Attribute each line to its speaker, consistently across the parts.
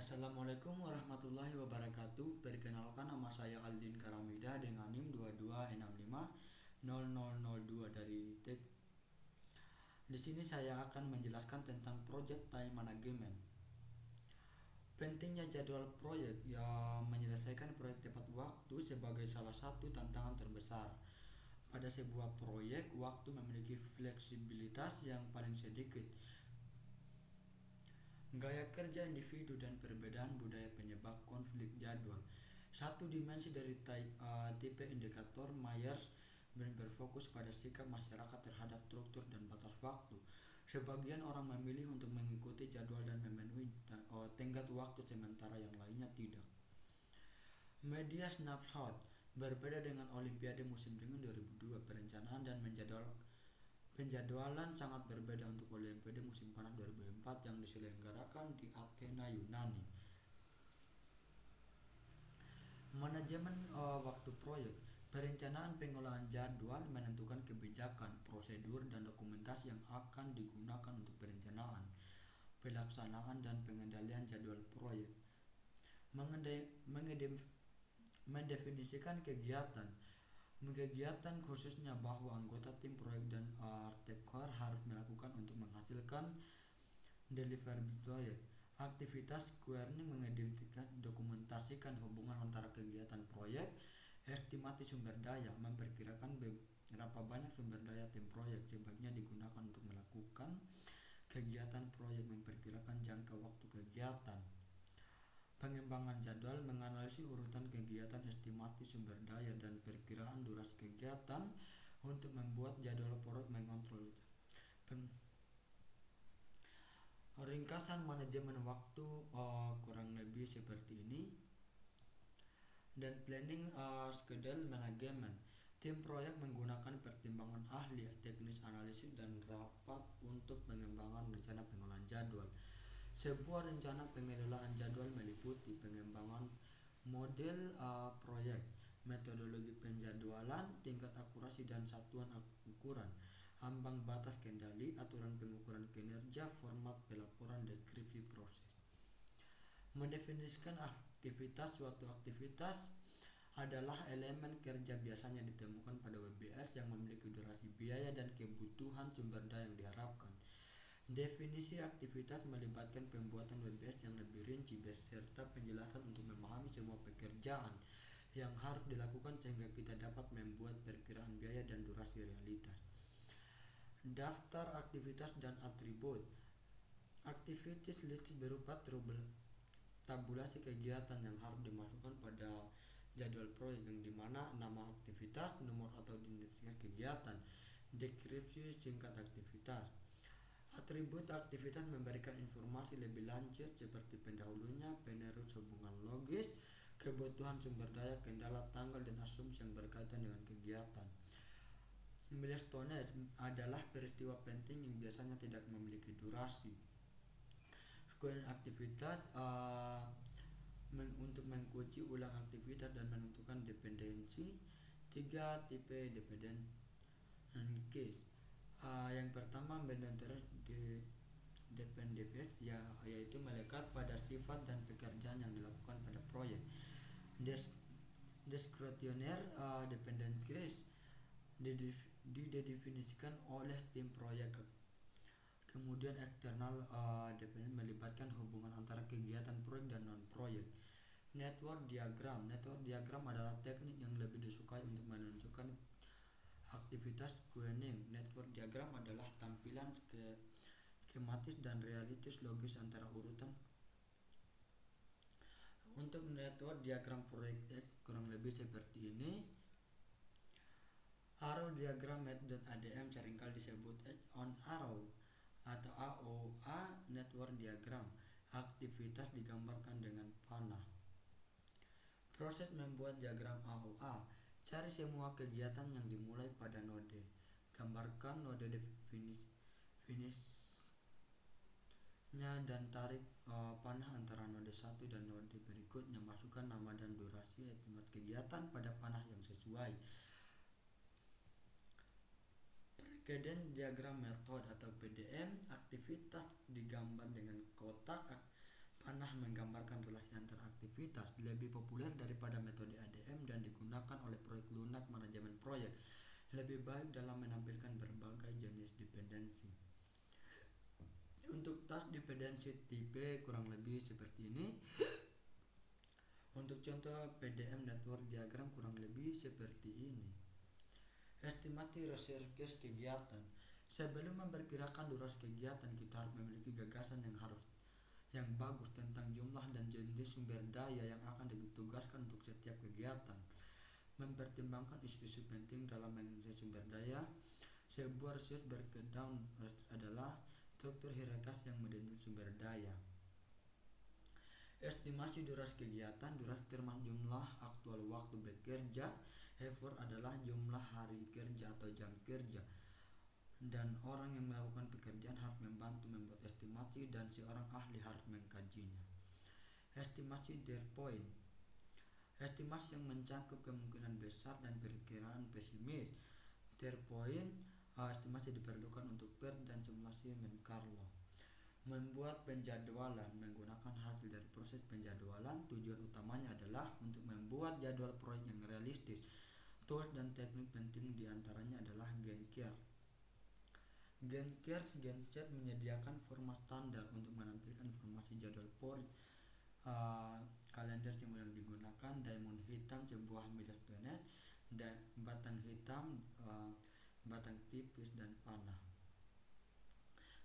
Speaker 1: Assalamualaikum warahmatullahi wabarakatuh. Perkenalkan, nama saya Aldin Karamida dengan NIM 22650002 dari TEK. Di sini saya akan menjelaskan tentang project time management. Pentingnya jadwal proyek yang menyelesaikan proyek tepat waktu sebagai salah satu tantangan terbesar. Pada sebuah proyek, waktu memiliki fleksibilitas yang paling sedikit. Gaya kerja individu dan perbedaan budaya penyebab konflik jadwal. Satu dimensi dari tipe indikator Myers berfokus pada sikap masyarakat terhadap struktur dan batas waktu. Sebagian orang memilih untuk mengikuti jadwal dan memenuhi tenggat waktu, sementara yang lainnya tidak. Media snapshot. Berbeda dengan Olimpiade musim dingin 2002, perencanaan dan penjadwalan sangat berbeda untuk Olimpiade musim panas 2004 yang diselenggarakan di Athena, Yunani. Manajemen waktu proyek. Perencanaan pengolahan jadwal menentukan kebijakan, prosedur, dan dokumentasi yang akan digunakan untuk perencanaan, pelaksanaan, dan pengendalian jadwal proyek. Mendefinisikan kegiatan khususnya bahwa anggota tim proyek dan stakeholder harus melakukan untuk menghasilkan deliverable proyek. Aktivitas squaring dokumentasikan hubungan antara kegiatan proyek. Estimasi sumber daya memperkirakan berapa banyak sumber daya tim proyek sebaiknya digunakan untuk melakukan kegiatan proyek. Memperkirakan jangka waktu kegiatan. Pengembangan jadwal menganalisis urutan kegiatan, estimasi sumber daya, dan perkiraan durasi kegiatan untuk membuat jadwal proyek mengontrol. Ringkasan manajemen waktu kurang lebih seperti ini. Dan planning schedule management. Tim proyek menggunakan pertimbangan ahli, teknis, analisis, dan rapat untuk pengembangan rencana pengolahan jadwal. Sebuah rencana pengelolaan jadwal meliputi pengembangan model proyek, metodologi penjadwalan, tingkat akurasi dan satuan ukuran, ambang batas kendali, aturan pengukuran kinerja, format pelaporan, deskripsi proses. Mendefinisikan aktivitas. Suatu aktivitas adalah elemen kerja biasanya ditemukan pada WBS yang memiliki durasi, biaya, dan kebutuhan sumber daya yang diharapkan. Definisi aktivitas melibatkan pembuatan WBS yang lebih rinci beserta penjelasan untuk memahami semua pekerjaan yang harus dilakukan sehingga kita dapat membuat perkiraan biaya dan durasi realitas. Daftar aktivitas dan atribut. Activities list berupa tabulasi kegiatan yang harus dimasukkan pada jadwal proyek, yang dimana nama aktivitas, nomor atau identitas kegiatan, deskripsi singkat aktivitas. Atribut aktivitas memberikan informasi lebih lanjut seperti pendahulunya, penerus, hubungan logis, kebutuhan sumber daya, kendala, tanggal, dan asumsi yang berkaitan dengan kegiatan. Milestones adalah peristiwa penting yang biasanya tidak memiliki durasi. Squaring aktivitas untuk mengkunci ulang aktivitas dan menentukan dependensi. 3 tipe dependent case. Yang pertama maintenance dependence, yaitu melekat pada sifat dan pekerjaan yang dilakukan pada proyek. Discretionary dependent case didefinisikan oleh tim proyek. Kemudian external dependent melibatkan hubungan antara kegiatan proyek dan non proyek. Network diagram adalah teknik yang lebih disukai untuk menunjukkan aktivitas squaring. Network diagram adalah tampilan skematis dan realistis logis antara urutan. Untuk network diagram proyek kurang lebih seperti ini. Arrow diagram .adm seringkali disebut on arrow atau AOA. Network diagram. Aktivitas digambarkan dengan panah. Proses membuat diagram AOA. Cari semua kegiatan yang dimulai pada node. Gambarkan node finishnya dan tarik panah antara node 1 dan node berikutnya. Masukkan nama dan durasi estimate kegiatan pada panah yang sesuai. Precedence diagram method atau PDM. Aktivitas digambar dengan kotak, panah menggambar menggambarkan relasi antar aktivitas, lebih populer daripada metode ADM dan digunakan oleh proyek lunak manajemen proyek, lebih baik dalam menampilkan berbagai jenis dependensi. Untuk task dependensi tipe kurang lebih seperti ini. Untuk contoh PDM network diagram kurang lebih seperti ini. Estimasi research kegiatan. Sebelum memperkirakan durasi kegiatan, kita harus memiliki gagasan yang bagus tentang jumlah dan jenis sumber daya yang akan ditugaskan untuk setiap kegiatan. Mempertimbangkan isu-isu penting dalam mengisi sumber daya. Sebuah research breakdown adalah struktur hierarkis yang mendetail sumber daya. Estimasi durasi kegiatan. Durasi termasuk jumlah aktual waktu bekerja. Effort adalah jumlah hari kerja atau jam kerja, dan orang yang melakukan pekerjaan harus membantu membuat estimasi dan seorang ahli harus mengkajinya. Estimasi dead point. Estimasi yang mencakup kemungkinan besar dan perkiraan pesimis. Dead point estimasi diperlukan untuk PER dan simulasi Monte Carlo. Membuat penjadwalan menggunakan hasil dari proses penjadwalan. Tujuan utamanya adalah untuk membuat jadwal proyek yang realistis. Tools dan teknik penting diantaranya adalah Gantt chart. Gantt chart menyediakan format standar untuk menampilkan informasi jadwal proyek, kalender yang digunakan, diamond hitam sebuah milestones, dan batang hitam, batang tipis dan panah.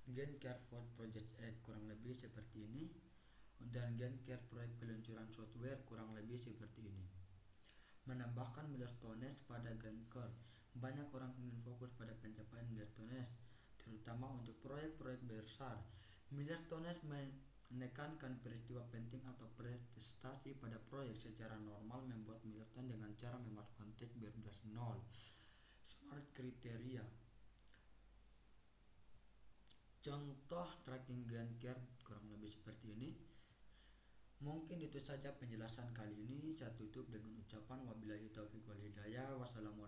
Speaker 1: Gantt chart for Project X kurang lebih seperti ini, dan Gantt chart proyek peluncuran software kurang lebih seperti ini. Menambahkan milestones pada Gantt chart. Banyak orang ingin fokus pada pencapaian milestones, terutama untuk proyek-proyek besar. Milestones menekankan peristiwa penting atau prestasi pada proyek. Secara normal membuat milestone dengan cara memasukkan teks berdasar 0. Smart kriteria. Contoh tracking Gantt chart kurang lebih seperti ini. Mungkin itu saja penjelasan kali ini. Saya tutup dengan ucapan wabillahi taufiq wal hidayah. Wassalamualaikum